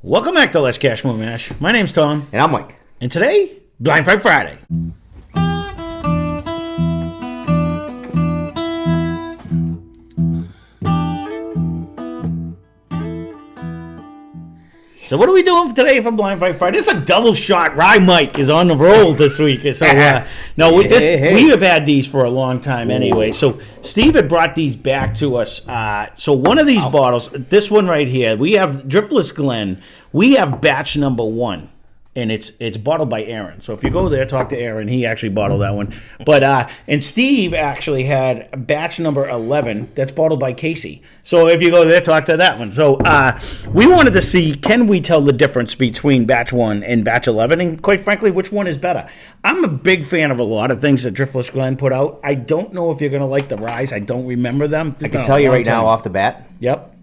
Welcome back to Lesscashmoremash. My name's Tom. And I'm Mike. And today, Blind Fight Friday. So what are we doing today for Blind Fight Friday? This is a double shot. Rye Mike is on the roll this week. So we have had these for a long time anyway. So Steve had brought these back to us. So one of these bottles, this one right here, we have Driftless Glen. We have batch number 1. And it's bottled by Aaron. So if you go there, talk to Aaron. He actually bottled that one. But and Steve actually had batch number 11 that's bottled by Casey. So if you go there, talk to that one. So we wanted to see, can we tell the difference between batch 1 and batch 11? And quite frankly, which one is better? I'm a big fan of a lot of things that Driftless Glen put out. I don't know if you're going to like the ryes. I don't remember them. I can tell you right now off the bat. Yep.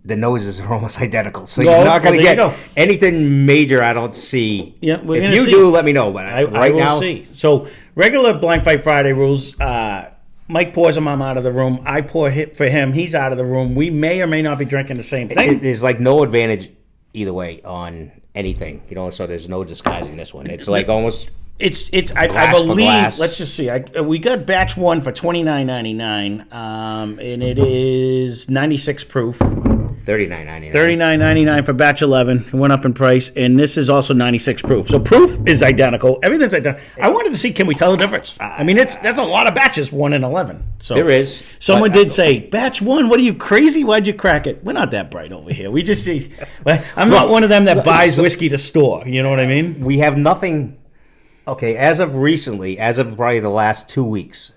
The noses are almost identical, so you're not going to get anything major. I don't see. Yeah, if you do, let me know. But I will see. So regular Blind Fight Friday rules. Mike pours them. I'm out of the room. I pour for him. He's out of the room. We may or may not be drinking the same thing. There's like no advantage either way on anything, So there's no disguising this one. It's like almost. I believe. Let's just see. We got batch 1 for $29.99, and it is 96 proof. $39.99. $39.99 for batch 11. It went up in price, and this is also 96 proof. So proof is identical. Everything's identical. I wanted to see, can we tell the difference? I mean, that's a lot of batches, 1 and 11. So there is. Someone did say, batch 1, what are you, crazy? Why'd you crack it? We're not that bright over here. We just see. I'm not one of them that buys whiskey to store. You know what I mean? We have nothing. Okay, as of recently, as of probably the last 2 weeks,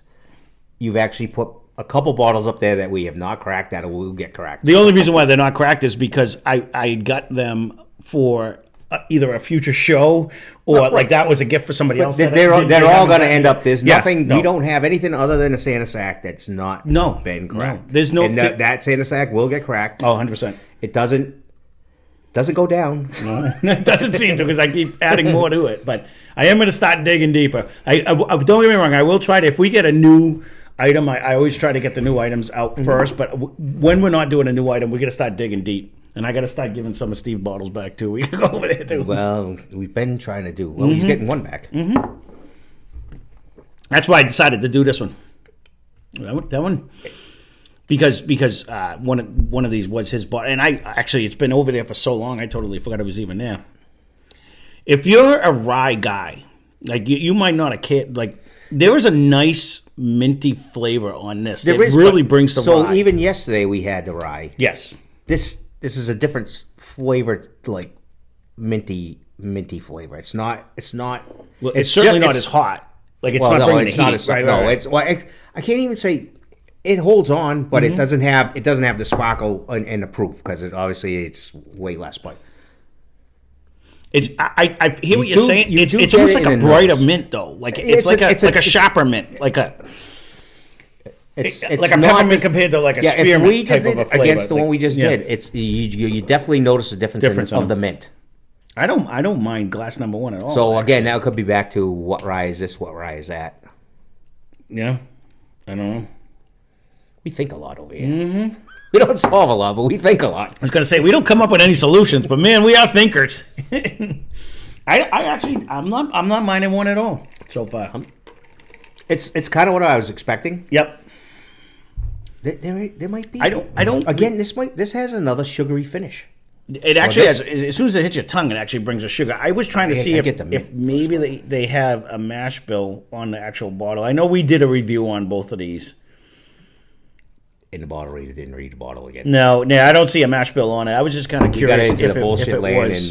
you've actually put a couple bottles up there that we have not cracked that will get cracked. The only reason why they're not cracked is because I got them for either a future show or like that was a gift for somebody else. They're all going to end up. There's nothing. We don't have anything other than a Santa sack that's not been cracked. No, there's no. And that Santa sack will get cracked. Oh, 100%. It doesn't go down. No, it doesn't seem to because I keep adding more to it. But I am going to start digging deeper. I don't get me wrong. I will try to, if we get a new item, I always try to get the new items out first. But when we're not doing a new item, we're going to start digging deep. And I got to start giving some of Steve's bottles back, too. We can go over there, too. Well, we've been trying to do. Well, he's getting one back. Mm-hmm. That's why I decided to do this one. That one. Because one of these was his bottle. And it's been over there for so long, I totally forgot it was even there. If you're a rye guy, like you might not have cared, like there is a nice minty flavor on this. It really brings the rye. So even yesterday we had the rye. Yes. This is a different flavored, like minty flavor. It's not. Well, it's certainly not as hot. Like it's not bringing the heat. Not as, right. It's. Well, I can't even say it holds on, but it doesn't have the sparkle and the proof because obviously it's way less. But I hear what you're saying. It's almost like a brighter mint though. Like it's like a sharper mint, like a. It's like a peppermint compared to like a spearmint type of a flavor. Against the one we just did, it's you definitely notice the difference of the mint. I don't mind glass number 1 at all. So again, now it could be back to what rye is this, what rye is that. Yeah, I don't know. We think a lot over here. Mm-hmm. We don't solve a lot, but we think a lot. I was going to say we don't come up with any solutions, but man, we are thinkers. I'm not minding one at all so far. It's kind of what I was expecting. Yep. There might be. I don't. Again, this has another sugary finish. It actually has. As soon as it hits your tongue, it actually brings a sugar. I was trying to see if maybe they have a mash bill on the actual bottle. I know we did a review on both of these. In the bottle reader, didn't read the bottle again. No, I don't see a mash bill on it. I was just kind of curious if it was.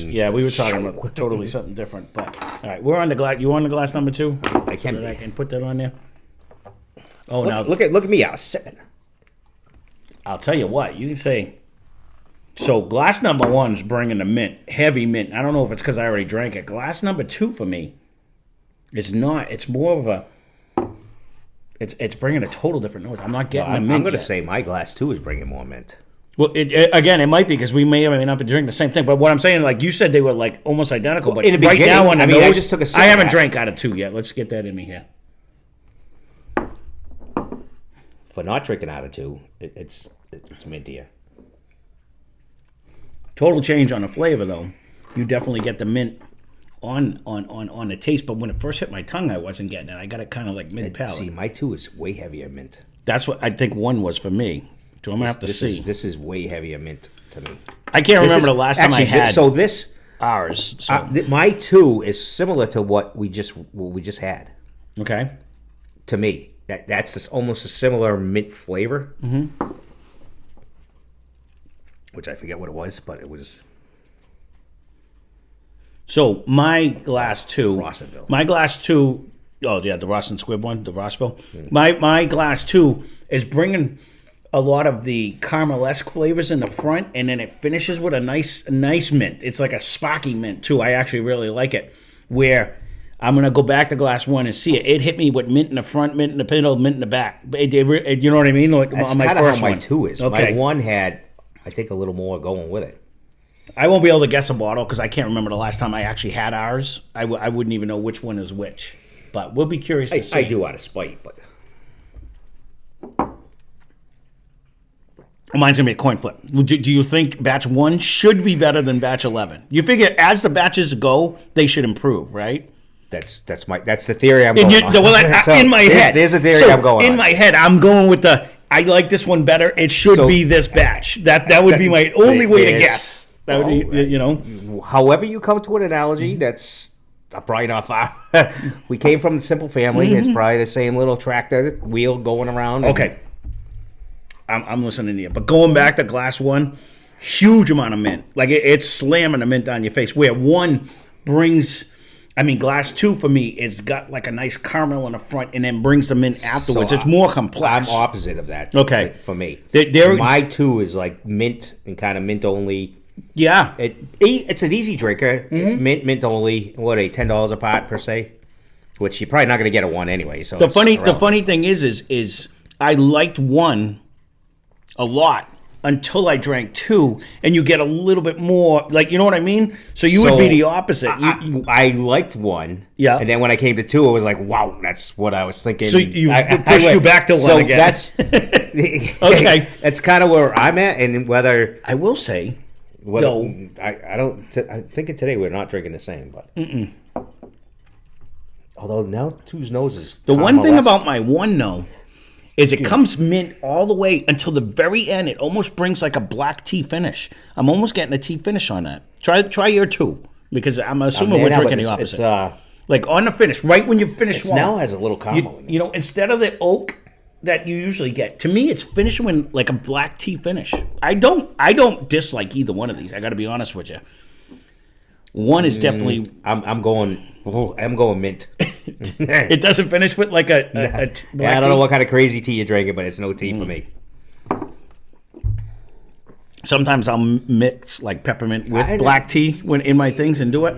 And yeah, we were talking about totally something different. But all right, we're on the glass. You on the glass number 2? I can. I can put that on there. Oh, look at me! I was sipping. I'll tell you what. You can say. So glass number 1 is bringing the mint, heavy mint. I don't know if it's because I already drank it. Glass number 2 for me, it's not. It's more of a. It's bringing a total different note. I'm not getting the mint. I'm going to say my glass 2 is bringing more mint. Well, again, it might be because we may or may not be drinking the same thing. But what I'm saying, like you said, they were like almost identical. But right now on the nose, I just took a sip. I haven't drank out of 2 yet. Let's get that in me here. For not drinking out of 2, it's mintier. Total change on the flavor, though. You definitely get the mint on the taste, but when it first hit my tongue, I wasn't getting it. I got it kind of like mid palate. See, my 2 is way heavier mint. That's what I think 1 was for me. So I'm gonna have to see. This is way heavier mint to me. I can't remember the last time I had ours. So. My 2 is similar to what we just had. Okay. To me, that's just almost a similar mint flavor. Mm-hmm. Which I forget what it was, but it was. So my glass 2, Rawsonville. My glass 2. Oh yeah, the Ross and Squibb one, the Rossville. My glass 2 is bringing a lot of the caramel-esque flavors in the front, and then it finishes with a nice mint. It's like a sparky mint too. I actually really like it. Where I'm gonna go back to glass 1 and see it. It hit me with mint in the front, mint in the middle, mint in the back. You know what I mean? Like that's on my kind first of how my one. 2 is. Okay. My 1 had, I think, a little more going with it. I won't be able to guess a bottle because I can't remember the last time I actually had ours. I wouldn't even know which one is which. But we'll be curious to see. I do out of spite, but mine's gonna be a coin flip. Do you think batch 1 should be better than batch 11? You figure as the batches go, they should improve, right? that's the theory I'm going on. In my head, there's a theory I'm going on. In my head, I'm going with I like this one better. It should be this batch. That would be my only way to guess. That would be, However you come to an analogy, that's probably not far. We came from the simple family. Mm-hmm. It's probably the same little tractor wheel going around. Okay. I'm listening to you. But going back to glass 1, huge amount of mint. Like it's slamming the mint on your face. Where 1 brings, glass 2 for me is got like a nice caramel in the front and then brings the mint afterwards. So it's more complex. I'm opposite of that. Okay. For me. My 2 is like mint and kind of mint only. Yeah. It's an easy drinker. Mm-hmm. Mint only. What, $10 a pot per se? Which you're probably not going to get at 1 anyway. So the funny thing is I liked 1 a lot until I drank 2, and you get a little bit more, like, you know what I mean? So you would be the opposite. I liked 1, yeah, and then when I came to 2, I was like, wow, that's what I was thinking. So I pushed you back to 1 again. That's okay. That's kind of where I'm at, and whether I will say, I think today we're not drinking the same, but although now 2's nose is the one thing about my 1 though. Is it comes mint all the way until the very end. It almost brings like a black tea finish. I'm almost getting a tea finish on that. Try your 2 because I'm assuming we're drinking the opposite. Like on the finish, right when you finish 1. It now has a little caramel in it. You know, instead of the oak that you usually get, to me it's finished with like a black tea finish. I don't dislike either one of these. I got to be honest with you. 1 is definitely. I'm going mint. It doesn't finish with like a I don't know what kind of crazy tea you're drinking, but it's no tea for me. Sometimes I'll mix like peppermint with black tea in my things and do it.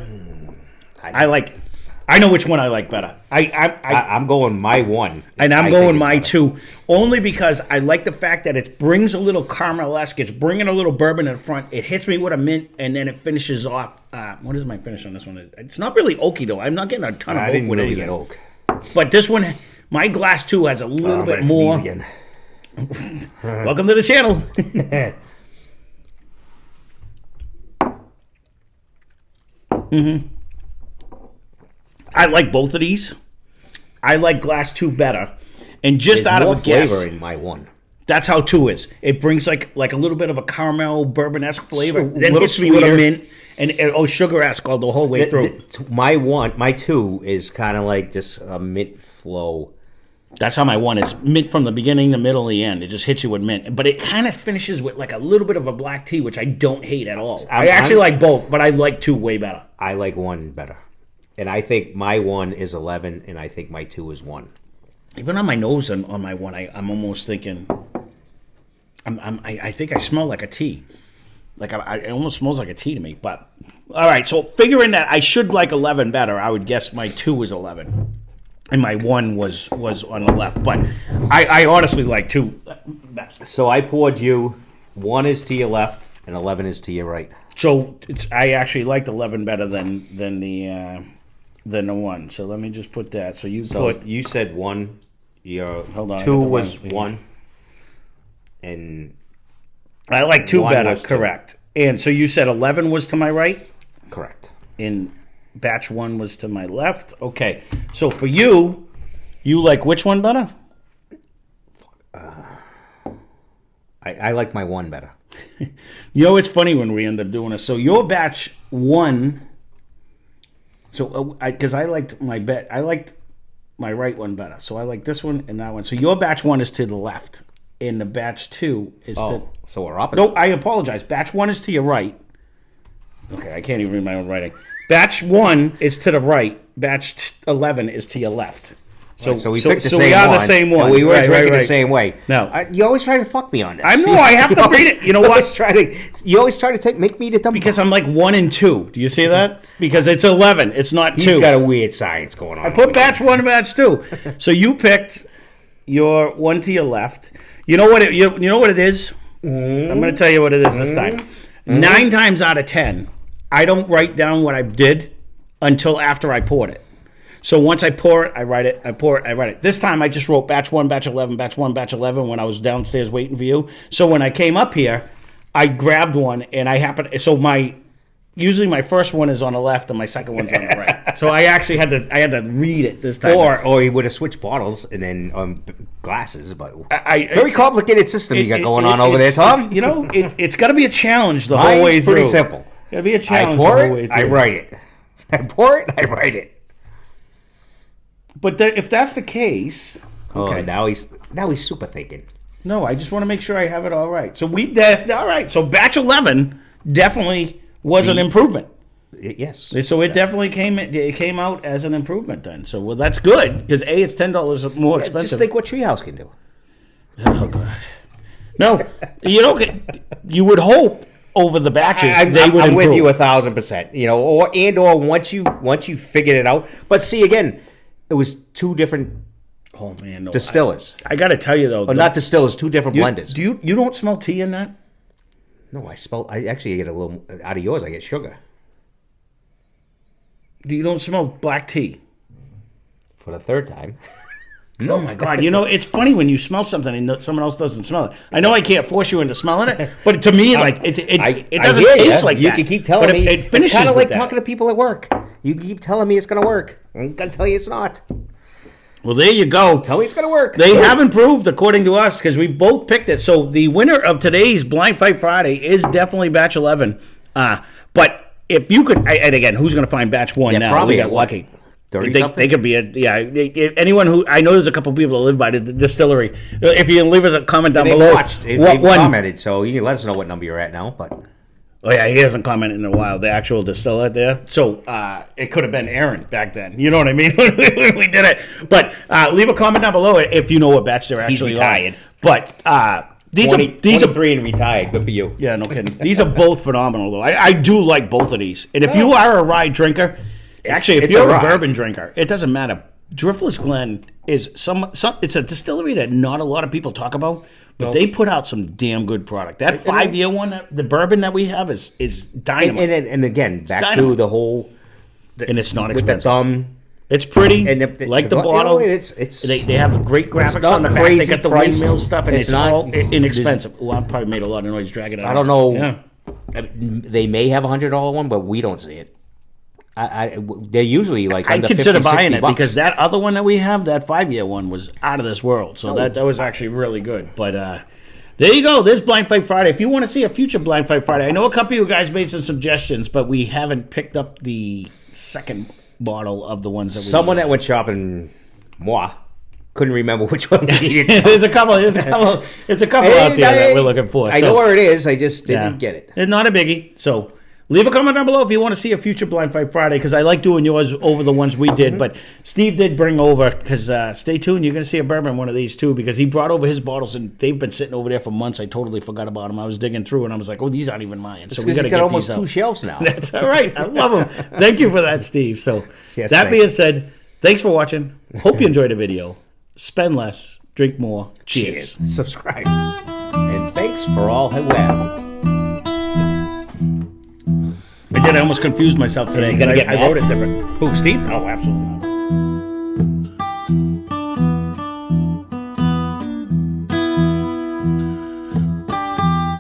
I know which one I like better. I'm going my 1. And I'm going my 2, only because I like the fact that it brings a little caramel-esque. It's bringing a little bourbon in the front. It hits me with a mint, and then it finishes off. What is my finish on this one? It's not really oaky, though. I'm not getting a ton of oak didn't with really anything. get oak. But this one, my glass 2 has a little bit more. Again. Welcome to the channel. Mm-hmm. I like both of these. I like glass 2 better. And just There's out of a guess, flavor in my 1. That's how 2 is. It brings like a little bit of a caramel bourbon-esque flavor. So, then hits me with a mint and sugar-esque all the whole way through. My 2 is kind of like just a mint flow. That's how my 1 is. Mint from the beginning, the middle, the end. It just hits you with mint. But it kind of finishes with like a little bit of a black tea, which I don't hate at all. I actually like both, but I like 2 way better. I like 1 better. And I think my 1 is 11, and I think my 2 is 1. Even on my nose on my 1, I'm almost thinking. I think I smell like a tea. Like it almost smells like a tea to me. But all right, so figuring that I should like 11 better, I would guess my 2 was 11, and my 1 was on the left. But I honestly like 2 best. So I poured you 1 is to your left, and 11 is to your right. So I actually liked 11 better than the 1. So let me just put that. So you said 1. Your hold on, 2 was 1. And I like 2 better, correct. And so you said 11 was to my right? Correct. And batch 1 was to my left? Okay. So for you like which one better? I like my 1 better. You know, it's funny when we end up doing this. So your batch 1... So, because I liked my right one better. So I like this one and that one. So your batch 1 is to the left, and the batch 2 is to. So we're opposite. No, I apologize. Batch 1 is to your right. Okay, I can't even read my own writing. Batch 1 is to the right. Batch 11 is to your left. So, right, so we picked the same one. We are the same one. And we were drinking the same way. No, you always try to fuck me on this. I know. I have to read it. You know what? You always try to make me the dumb. Because I'm like 1 and 2. Do you see that? Because it's 11. It's not 2. He's got a weird science going on. I put batch 1 and batch 2. So you picked your one to your left. You know what? You know what it is? I'm going to tell you what it is this time. 9 times out of 10, I don't write down what I did until after I poured it. So once I pour it, I write it. I pour it, I write it. This time I just wrote batch 1, batch 11, batch 1, batch 11 when I was downstairs waiting for you. So when I came up here, I grabbed one and I happened. So usually my first one is on the left and my second one's on the right. So I actually had to read it this time. Or you would have switched bottles and then glasses, but very complicated system you got going on over there, Tom. It's got to be a challenge the whole way through. Pretty simple. Got to be a challenge. I pour it, I write it. I pour it, I write it. But if that's the case, okay. Now he's super thinking. No, I just want to make sure I have it all right. So all right. So batch 11 definitely was an improvement. Yes. So it definitely came out as an improvement then. So that's good because it's $10 more expensive. Just think what Treehouse can do. Oh God. No, you would hope over the batches they would improve. I'm with you 1,000%. Or once you figured it out. But see again. It was 2 different distillers. I got to tell you though, not distillers, 2 different blenders. You don't smell tea in that? No, I actually get a little out of yours. I get sugar. You don't smell black tea for the 3rd time. Oh my God! It's funny when you smell something and someone else doesn't smell it. I know I can't force you into smelling it, but to me, it doesn't taste like that. You can keep telling me. It finishes it's kind of like that. talking to people at work. You can keep telling me it's going to work. I'm going to tell you it's not. Well, there you go. Tell me it's going to work. They have improved according to us because we both picked it. So the winner of today's Blind Fight Friday is definitely batch 11. But if you could, and again, who's going to find batch 1 now? Probably we got lucky. They could be anyone who I know. There's a couple people that live by the distillery. If you leave us a comment down below, they commented, so you can let us know what number you're at now. But he hasn't commented in a while. The actual distiller there, so it could have been Aaron back then. You know what I mean? when we did it. But leave a comment down below if you know what batch they're actually retired. On. But these 23 and retired. Good for you. Yeah, no kidding. These are both phenomenal though. I do like both of these. And if you are a rye drinker. Actually, if you're a bourbon drinker, it doesn't matter. Driftless Glen is it's a distillery that not a lot of people talk about, but they put out some damn good product. That 5-year one, the bourbon that we have is dynamite. And again, back to the whole... and it's not expensive. With the thumb. It's pretty. And the bottle. They have great graphics on the back. They got the windmill stuff, and it's all inexpensive. I probably made a lot of noise dragging it out. I don't know. Yeah. They may have a $100 one, but we don't see it. They're usually like under I'd consider 50, buying it $60. because that other one that we have, that 5-year one, was out of this world. So that was actually really good. But there you go. There's Blind Fight Friday. If you want to see a future Blind Fight Friday, I know a couple of you guys made some suggestions, but we haven't picked up the second bottle of the ones that we Someone that went shopping, moi, couldn't remember which one we needed. There's a couple out there that we're looking for. I know where it is. I just didn't get it. It's not a biggie. So leave a comment down below if you want to see a future Blind Fight Friday, because I like doing yours over the ones we did. But Steve did bring over, because stay tuned, you're going to see a bourbon one of these too, because he brought over his bottles and they've been sitting over there for months. I totally forgot about them. I was digging through and I was like, oh, these aren't even mine. So we got to get almost these 2 out. shelves now. That's all right. I love them. Thank you for that, Steve. So yes, that being said, thanks for watching. Hope you enjoyed the video. Spend less, drink more. Cheers. Subscribe. And thanks for all who have. I almost confused myself today. I wrote it different. Who, Steve? Oh, absolutely.